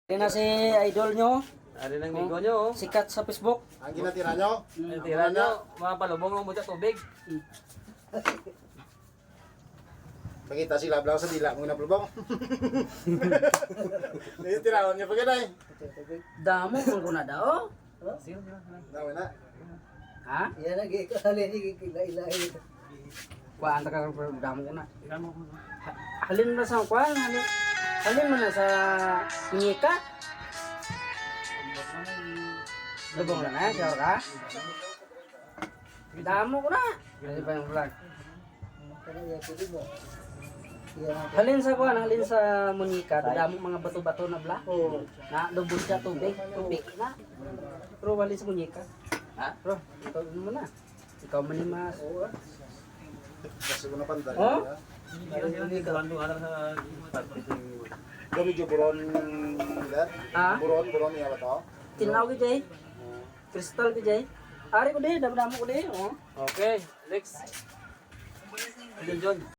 Yan na si idol nyo, Ari ng bigo nyo. sikat sa Facebook. Ang ginatira nyo? Tira nyo. Mga palubong mo sa tubig. Pakita si Lablaw sa dila mong naplubong. Tirawan niya pa ganay. Damo kung ko na daw. Dami na. Ha? Yan lagi kali ilahi. Kuhaan ta ka damo ko na. Halin na sa kuhaan, halin mo na sa ngika. Lubong na na, siya ka. Damo ko na. Kasi pa yung vlog. Halin sa kuhaan, halin sa Monica, damo mga bato-bato na bla. Na lubog siya tubig na. Pero halin sa Monica. Ha? Bro, ikaw mo na. Ikaw manimas. Kasi ko na pantay. Oh? Dami jo buron dad. Ha? Buron niya ba to? Tinaw ki jay. Kristal ki jay. Ari ko di, damo-damo ko di. Oh. Okay, next. John.